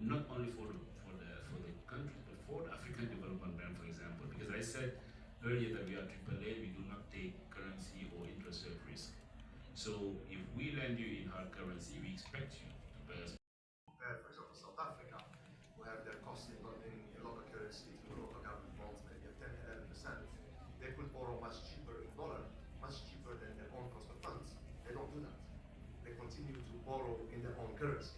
not only for the country, but for the African Development Bank, for example. Because I said earlier that we are AAA, we do not take currency or interest rate risk. So if we lend you in hard currency, we expect you to pay us. For example, South Africa, who have their costs in local currency through local government bonds, maybe at 10, 11%, they could borrow much cheaper in dollar, much cheaper than their own cost of funds. They don't do that. They continue to borrow in their own currency.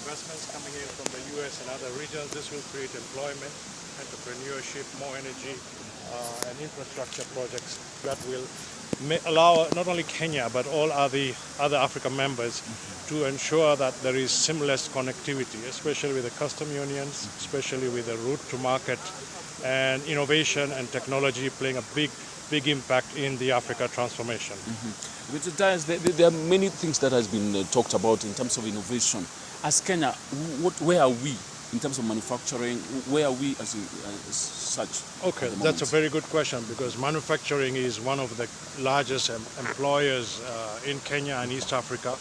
Investments coming in from the US and other regions. This will create employment, entrepreneurship, more energy, and infrastructure projects that will allow not only Kenya but all other African members to ensure that there is seamless connectivity, especially with the custom unions, especially with the route to market, and innovation and technology playing a big impact in the Africa transformation. Which there are many things that has been talked about in terms of innovation. As Kenya, where are we in terms of manufacturing? Where are we as such? Okay, that's a very good question, because manufacturing is one of the largest employers in Kenya and East Africa.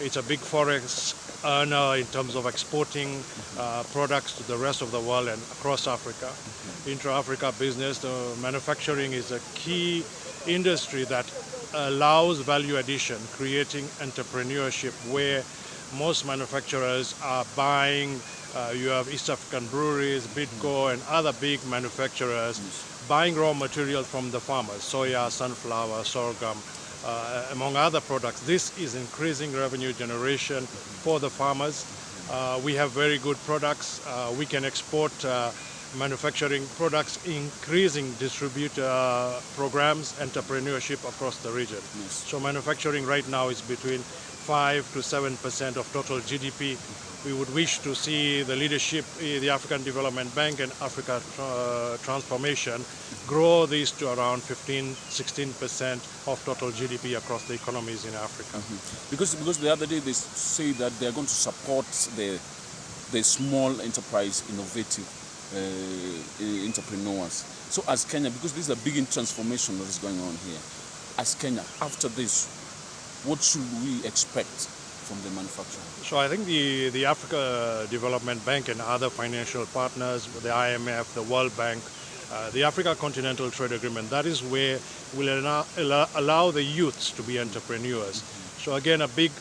It's a big forex earner in terms of exporting products to the rest of the world and across Africa. Intra-Africa business, manufacturing is a key industry that allows value addition, creating entrepreneurship where most manufacturers are buying. You have East African breweries, Bidco, and other big manufacturers buying raw material from the farmers, soya, sunflower, sorghum, among other products. This is increasing revenue generation for the farmers. We have very good products. We can export manufacturing products, increasing distributor programs, entrepreneurship across the region. So manufacturing right now is between 5 to 7% of total GDP. We would wish to see the leadership, the African Development Bank and Africa Transformation, grow these to around 15-16% of total GDP across the economies in Africa. Because the other day they say that they are going to support the small enterprise innovative entrepreneurs. So as Kenya, because this is a big transformation that is going on here, as Kenya, after this, what should we expect from the manufacturing? So I think the Africa Development Bank and other financial partners, the IMF, the World Bank, the Africa Continental Trade Agreement, that is where we'll allow the youths to be entrepreneurs. So again, a big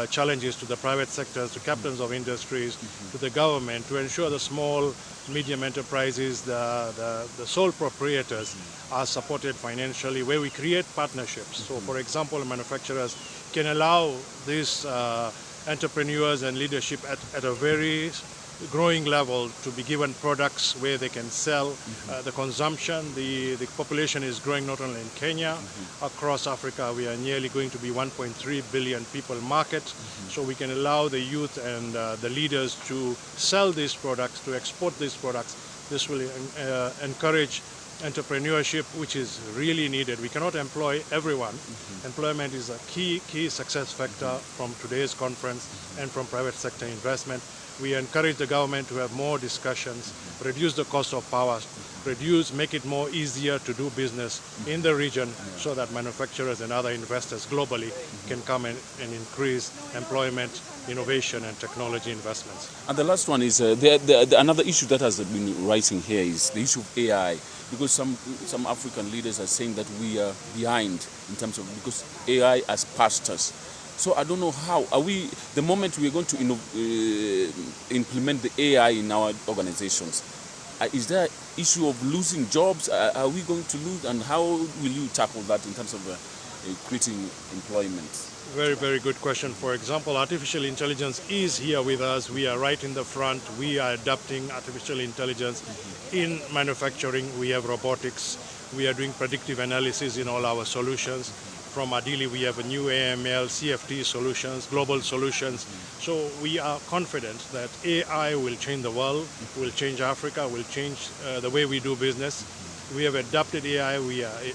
challenge is to the private sectors, to captains of industries, to the government, to ensure the small, medium enterprises, the sole proprietors are supported financially, where we create partnerships. So for example, manufacturers can allow these entrepreneurs and leadership at a very growing level to be given products where they can sell. The consumption, the population is growing not only in Kenya, across Africa. We are nearly going to be 1.3 billion people market. So we can allow the youth and the leaders to sell these products, to export these products. This will encourage entrepreneurship, which is really needed. We cannot employ everyone. Employment is a key success factor from today's conference and from private sector investment. We encourage the government to have more discussions, reduce the cost of power, make it more easier to do business in the region, so that manufacturers and other investors globally can come and increase employment, innovation and technology investments. And the last one is another issue that has been rising here is the issue of AI, because some African leaders are saying that we are behind in terms of, because AI has passed us. So I don't know how are we. The moment we are going to implement the AI in our organizations, is there issue of losing jobs? Are we going to lose, and how will you tackle that in terms of creating employment? Very good question. For example, artificial intelligence is here with us. We are right in the front. We are adapting artificial intelligence in manufacturing. We have robotics. We are doing predictive analysis in all our solutions. From Adili, we have a new AML, CFT solutions, global solutions. So we are confident that AI will change the world, will change Africa, will change the way we do business. We have adopted AI.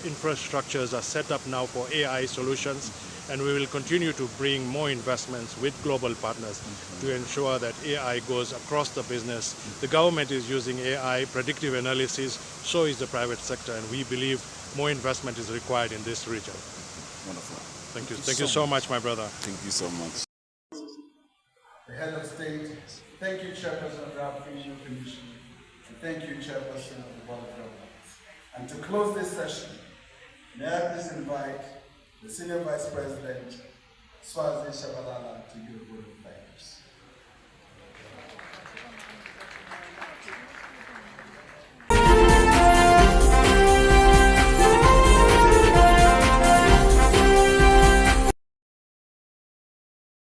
Infrastructures are set up now for AI solutions, and we will continue to bring more investments with global partners to ensure that AI goes across the business. The government is using AI, predictive analysis, so is the private sector, and we believe more investment is required in this region. Wonderful. Thank you. Thank you so much, my brother. Thank you so much. The head of state, thank you, Chairperson of the African Union Commission, and thank you, Chairperson of the Board of Governors. And to close this session, may I please invite the Senior Vice President, Swazi Shabalala, to give a word of thanks.